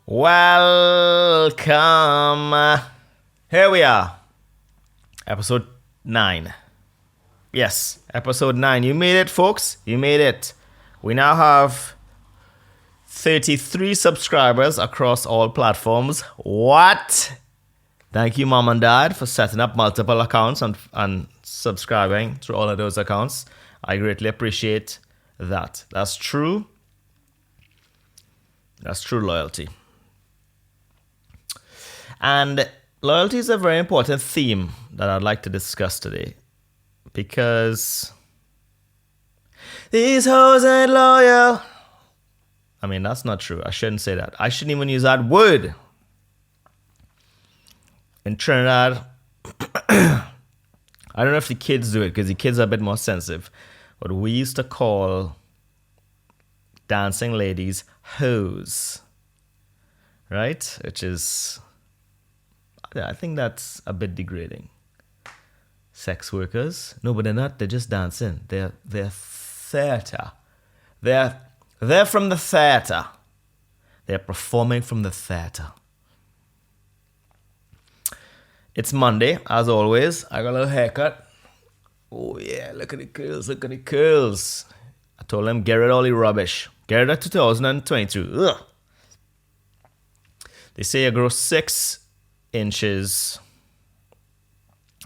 Welcome. Here we are. Episode 9. Yes, episode 9. You made it, folks. You made it. We now have 33 subscribers across all platforms. What? Thank you, Mom and Dad, for setting up multiple accounts and subscribing to all of those accounts. I greatly appreciate that. That's true. That's true loyalty. And loyalty is a very important theme that I'd like to discuss today. Because these hoes ain't loyal. I mean, that's not true. I shouldn't say that. I shouldn't even use that word. In Trinidad, I don't know if the kids do it because the kids are a bit more sensitive. But we used to call dancing ladies hoes. Right? Which is, I think that's a bit degrading. Sex workers? No, but they're not. They're just dancing. They're theater. They're from the theater. They're performing from the theater. It's Monday, as always. I got a little haircut. Oh yeah, look at the curls. Look at the curls. I told them, get rid of all the rubbish. Get rid of 2022. Ugh. They say you grow 6 inches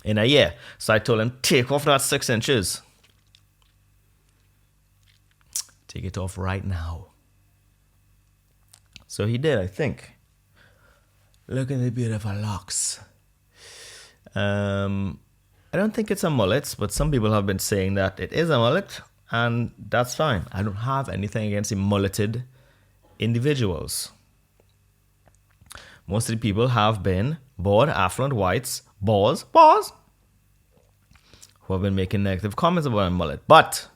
in a year. So I told him, take off that 6 inches. Take it off right now. So he did, I think. Look at the beautiful locks. I don't think it's a mullet, but some people have been saying that it is a mullet, and that's fine. I don't have anything against the mulleted individuals. Most of the people have been bald, affluent whites, balls, who have been making negative comments about a mullet. But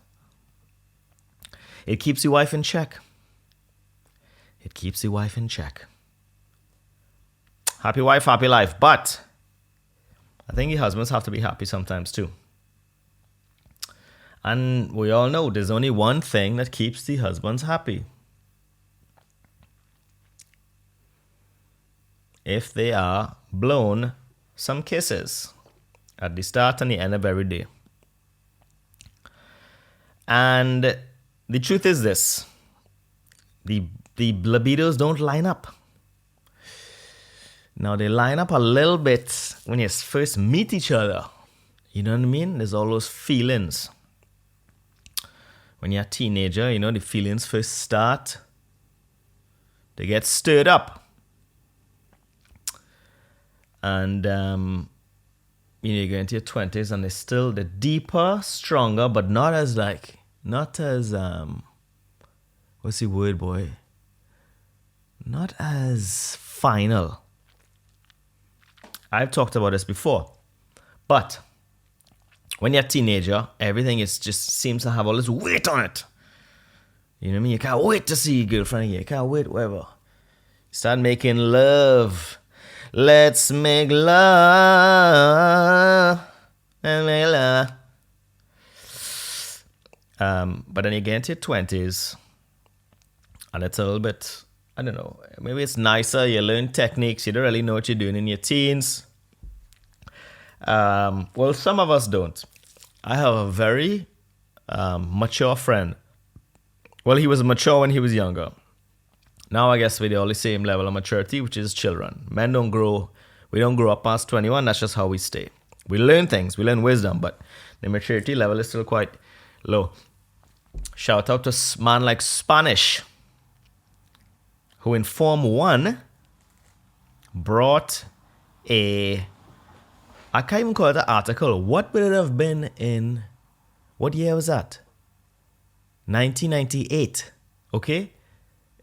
it keeps your wife in check. It keeps your wife in check. Happy wife, happy life. But I think your husbands have to be happy sometimes too. And we all know there's only one thing that keeps the husbands happy. If they are blown some kisses at the start and the end of every day. And the truth is this. The libidos don't line up. Now, they line up a little bit when you first meet each other. You know what I mean? There's all those feelings. When you're a teenager, you know, the feelings first start. They get stirred up. And, you go into your 20s and they're deeper, stronger, but not as, what's the word, boy? Not as final. I've talked about this before. But when you're a teenager, everything just seems to have all this weight on it. You know what I mean? You can't wait to see your girlfriend again. You can't wait, whatever. You start making love. Let's make love. Let's make love. But then you get into your 20s. And it's a little bit, I don't know, maybe it's nicer. You learn techniques. You don't really know what you're doing in your teens. Well, some of us don't. I have a very mature friend. Well, he was mature when he was younger. Now I guess we're the only same level of maturity, which is children. Men don't grow. We don't grow up past 21. That's just how we stay. We learn things. We learn wisdom. But the maturity level is still quite low. Shout out to man like Spanish, who in Form 1 brought I can't even call it an article. What would it have been in, what year was that? 1998, okay?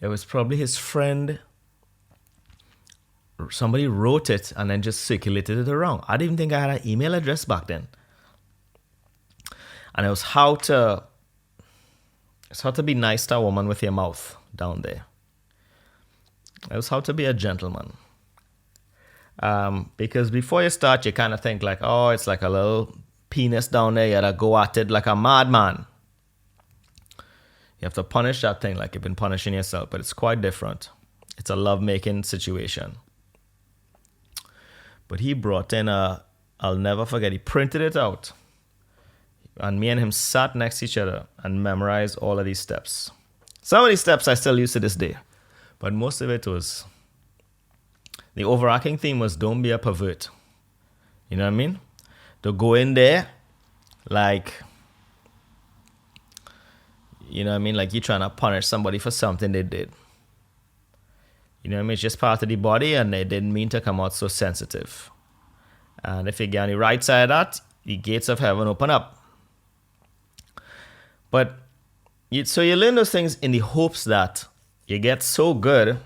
It was probably his friend, somebody wrote it and then just circulated it around. I didn't even think I had an email address back then. And it was how to be nice to a woman with your mouth down there. It was how to be a gentleman. Because before you start, you kind of think like, oh, it's like a little penis down there. You gotta go at it like a madman. You have to punish that thing like you've been punishing yourself, but it's quite different. It's a love-making situation. But he brought in I'll never forget, he printed it out. And me and him sat next to each other and memorized all of these steps. Some of these steps I still use to this day. But most of it was, the overarching theme was don't be a pervert. You know what I mean? To go in there like, you know what I mean? Like you're trying to punish somebody for something they did. You know what I mean? It's just part of the body and they didn't mean to come out so sensitive. And if you get on the right side of that, the gates of heaven open up. But so you learn those things in the hopes that you get so good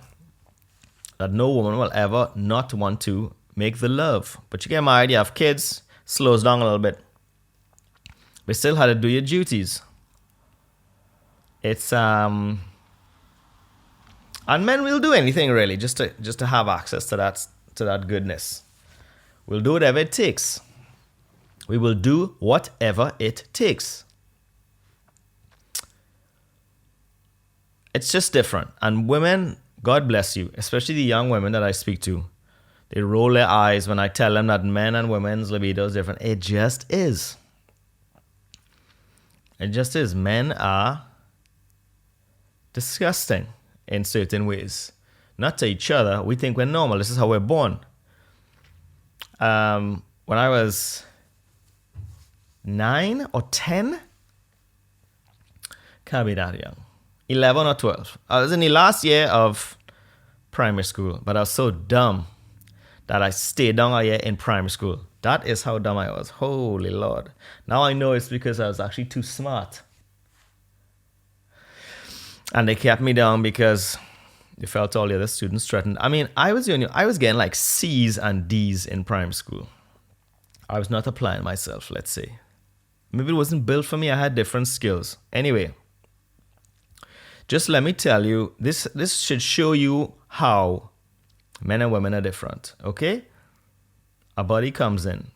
that no woman will ever not want to make the love. But you get married, you have kids, slows down a little bit. But still had to do your duties. It's and men will do anything really just to have access to that goodness. We'll do whatever it takes. We will do whatever it takes. It's just different. And women, God bless you, especially the young women that I speak to, they roll their eyes when I tell them that men and women's libido is different. It just is. It just is. Men are disgusting in certain ways. Not to each other. We think we're normal. This is how we're born. When I was 9 or 10, can't be that young. 11 or 12. I was in the last year of primary school, but I was so dumb that I stayed down a year in primary school. That is how dumb I was. Holy Lord. Now I know it's because I was actually too smart. And they kept me down because they felt all the other students threatened. I mean, I was getting like C's and D's in primary school. I was not applying myself, let's say. Maybe it wasn't built for me. I had different skills. Anyway, just let me tell you, this should show you how men and women are different, okay? A buddy comes in.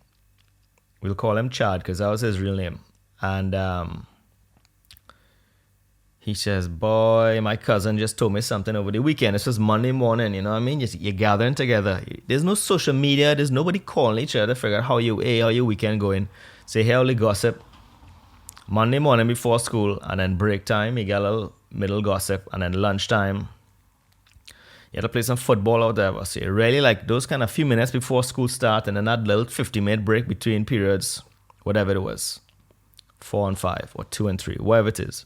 We'll call him Chad because that was his real name. And he says, boy, my cousin just told me something over the weekend. This was Monday morning, you know what I mean? You're gathering together. There's no social media. There's nobody calling each other to figure out how your weekend going. Say, hey, only gossip. Monday morning before school, and then break time, you get a little middle gossip, and then lunchtime, you have to play some football or whatever. So you really like those kind of few minutes before school start, and then that little 50-minute break between periods, whatever it was, 4 and 5 or 2 and 3, whatever it is.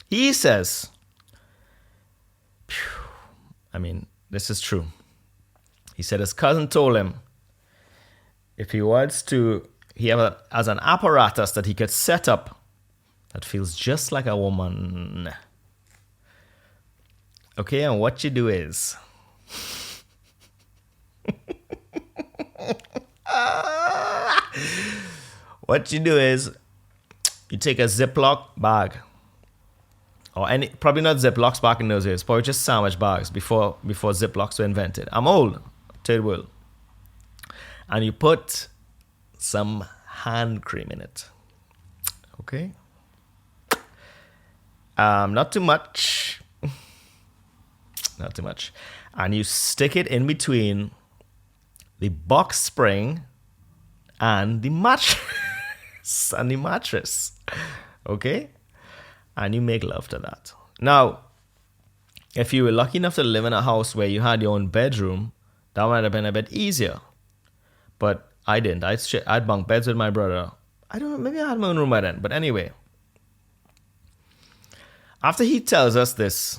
He says, I mean, this is true. He said his cousin told him if he wants to, he has an apparatus that he could set up that feels just like a woman. Okay, and what you do is you take a Ziploc bag, or any, probably not Ziplocs back in those days, probably just sandwich bags before Ziplocs were invented. I'm old, third world. And you put some hand cream in it. Okay? Not too much. Not too much. And you stick it in between the box spring and the mattress. Okay? And you make love to that. Now, if you were lucky enough to live in a house where you had your own bedroom, that might have been a bit easier. But I didn't. I'd bunk beds with my brother. I don't know, maybe I had my own room by then. But anyway, after he tells us this,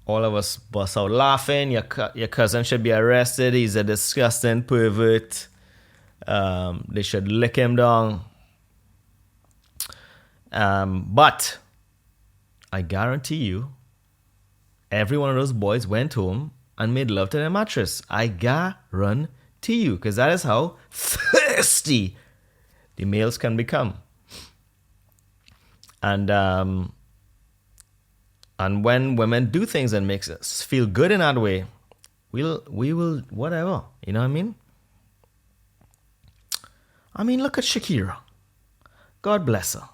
all of us bust out laughing. Your cousin should be arrested. He's a disgusting pervert. They should lick him down. But I guarantee you, every one of those boys went home and made love to their mattress. I guarantee you, because that is how thirsty the males can become. And when women do things that makes us feel good in that way, we will whatever. You know what I mean? I mean, look at Shakira. God bless her.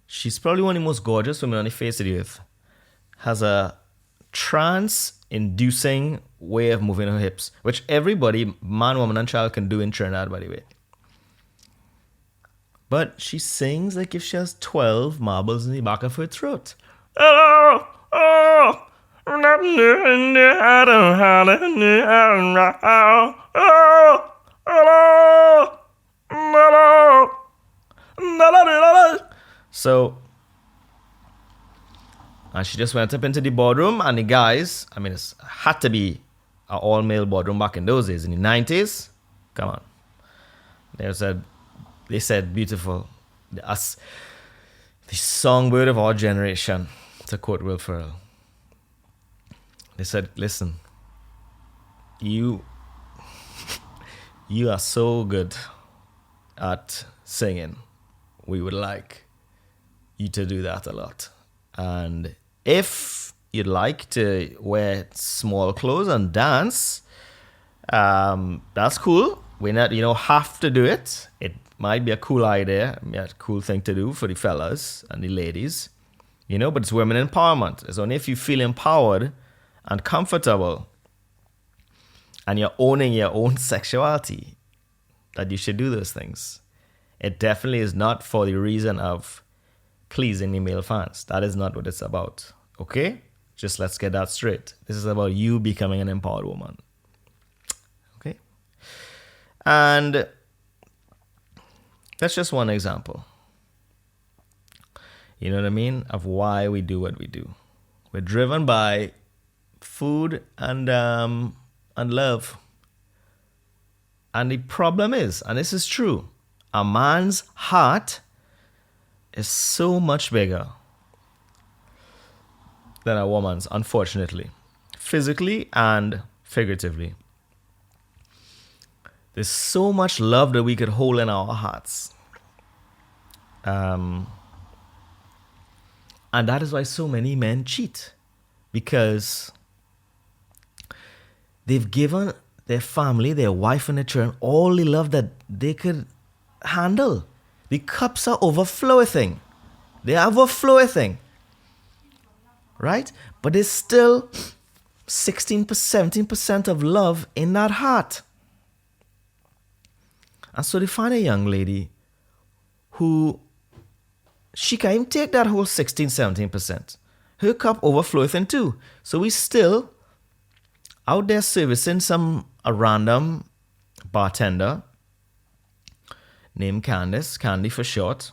She's probably one of the most gorgeous women on the face of the earth. Has a trance-inducing way of moving her hips, which everybody, man, woman, and child, can do in Trinidad, by the way. But she sings like if she has 12 marbles in the back of her throat. Oh, oh, so, and she just went up into the boardroom, and the guys, I mean, it had to be an all-male boardroom back in those days, in the 90s. Come on. They said, beautiful. The songbird of our generation, to quote Will Ferrell. They said, listen, you are so good at singing. We would like you to do that a lot. And if you'd like to wear small clothes and dance, that's cool. You don't have to do it. It might be a cool idea, a cool thing to do for the fellas and the ladies, but it's women empowerment. It's only if you feel empowered and comfortable and you're owning your own sexuality that you should do those things. It definitely is not for the reason of pleasing the male fans. That is not what it's about. Okay? Just let's get that straight. This is about you becoming an empowered woman. Okay? And that's just one example. You know what I mean? Of why we do what we do. We're driven by food and love. And the problem is, and this is true, a man's heart is so much bigger than a woman's, unfortunately, physically and figuratively. There's so much love that we could hold in our hearts. And that is why so many men cheat, because they've given their family, their wife and their children, all the love that they could handle. The cups are overflowing. They are overflowing. Right? But there's still 16%, 17% of love in that heart. And so they find a young lady who, she can't even take that whole 16, 17%. Her cup overflowing too. So we still out there servicing a random bartender named Candice, Candy for short.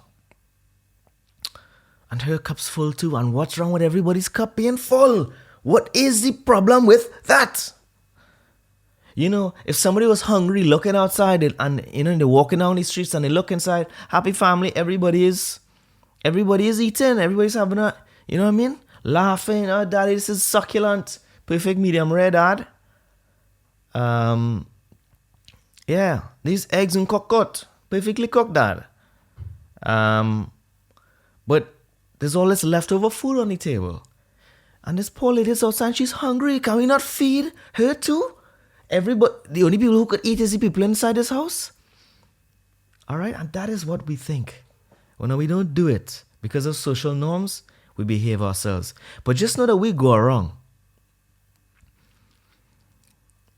And her cup's full too. And what's wrong with everybody's cup being full? What is the problem with that? If somebody was hungry looking outside and they're walking down the streets and they look inside, happy family, everybody is eating, everybody's having a, laughing, oh daddy, this is succulent, perfect medium rare, dad. Yeah, these eggs and cooked, perfectly cooked, dad. But there's all this leftover food on the table. And this poor lady's outside and she's hungry. Can we not feed her too? Everybody, the only people who could eat is the people inside this house. All right, and that is what we think. When we don't do it because of social norms, we behave ourselves. But just know that we go wrong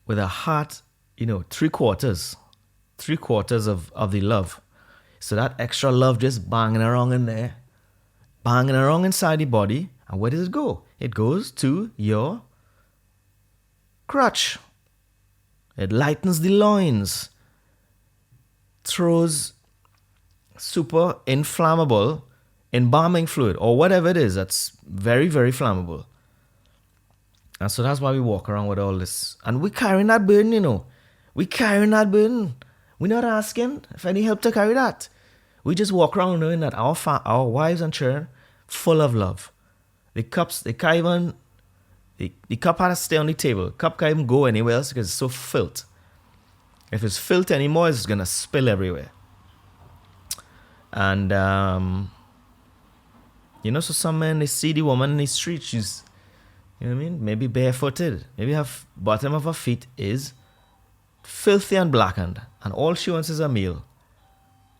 with a heart, three quarters of the love. So that extra love just banging around in there, banging around inside the body. And where does it go? It goes to your crotch. It lightens the loins, throws super inflammable embalming fluid or whatever it is that's very, very flammable. And so that's why we walk around with all this. And we're carrying that burden, We're carrying that burden. We're not asking for any help to carry that. We just walk around knowing that our wives and children full of love. The cups, they can't even... The cup had to stay on the table. Cup can't even go anywhere else because it's so filled. If it's filled anymore, it's going to spill everywhere. And, so some men, they see the woman in the street, she's, maybe barefooted. Maybe her bottom of her feet is filthy and blackened. And all she wants is a meal.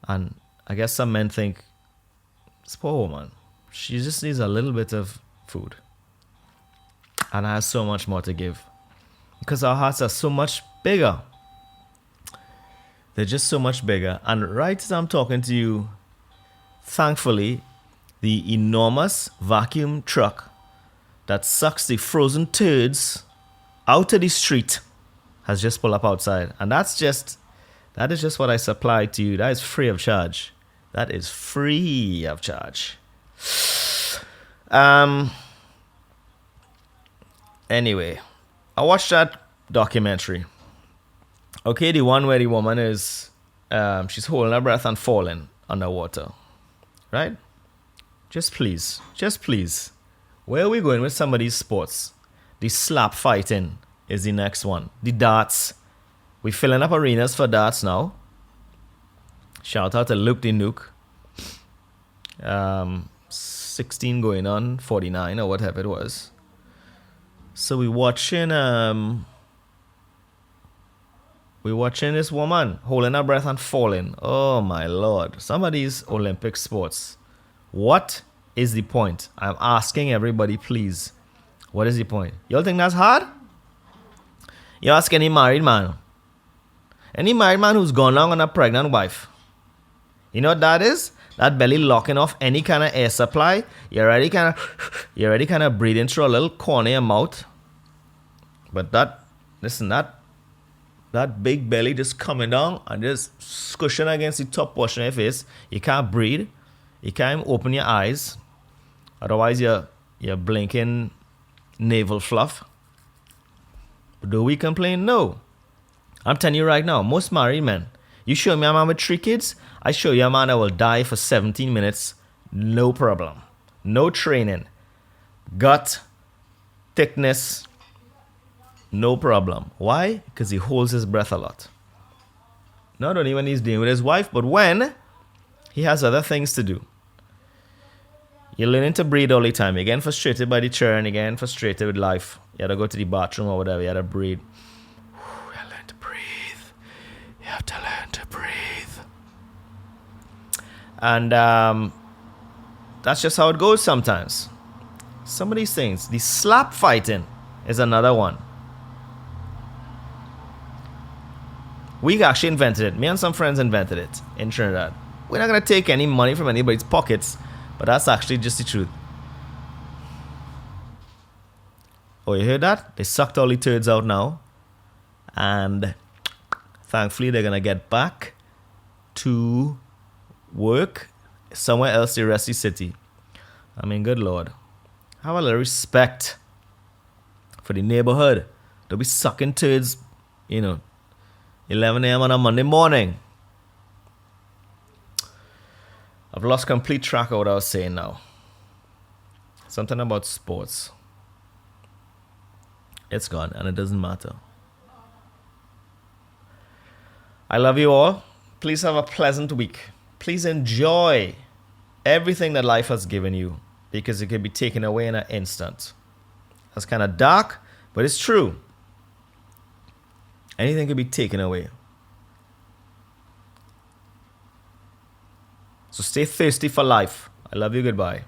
And I guess some men think, this poor woman, she just needs a little bit of food. And I have so much more to give. Because our hearts are so much bigger. They're just so much bigger. And right as I'm talking to you, thankfully, the enormous vacuum truck that sucks the frozen turds out of the street has just pulled up outside. And that is just what I supply to you. That is free of charge. That is free of charge. Anyway, I watched that documentary. Okay, the one where the woman is, she's holding her breath and falling underwater. Right? Just please. Where are we going with some of these sports? The slap fighting is the next one. The darts. We're filling up arenas for darts now. Shout out to Luke the Nuke. 16 going on 49 or whatever it was. So we're watching this woman holding her breath and falling. Oh my lord. Some of these Olympic sports. What is the point? I'm asking everybody, please. What is the point? Y'all think that's hard? You ask any married man. Any married man who's gone long on a pregnant wife. You know what that is? That belly locking off any kind of air supply. You're already kind of breathing through a little corner of your mouth. But that big belly just coming down and just squishing against the top portion of your face. You can't breathe. You can't even open your eyes. Otherwise, you're blinking navel fluff. Do we complain? No. I'm telling you right now, most married men, you show me a man with 3 kids, I show you a man that will die for 17 minutes, no problem. No training. Gut, thickness, no problem. Why? Because he holds his breath a lot. Not only when he's dealing with his wife, but when he has other things to do. You're learning to breathe all the time. You're getting frustrated by the churn. You're getting frustrated with life. You have to go to the bathroom or whatever. You have to breathe. You have to learn to breathe. You have to learn to breathe. And that's just how it goes sometimes. Some of these things. The slap fighting is another one. We actually invented it. Me and some friends invented it in Trinidad. We're not going to take any money from anybody's pockets. But that's actually just the truth. Oh, you heard that? They sucked all the turds out now. And thankfully, they're going to get back to work somewhere else the rest of the city. I mean, good Lord. Have a little respect for the neighborhood. Don't be sucking turds, 11 a.m. on a Monday morning. I've lost complete track of what I was saying now. Something about sports. It's gone and it doesn't matter. I love you all. Please have a pleasant week. Please enjoy everything that life has given you because it can be taken away in an instant. That's kind of dark, but it's true. Anything can be taken away. So stay thirsty for life. I love you. Goodbye.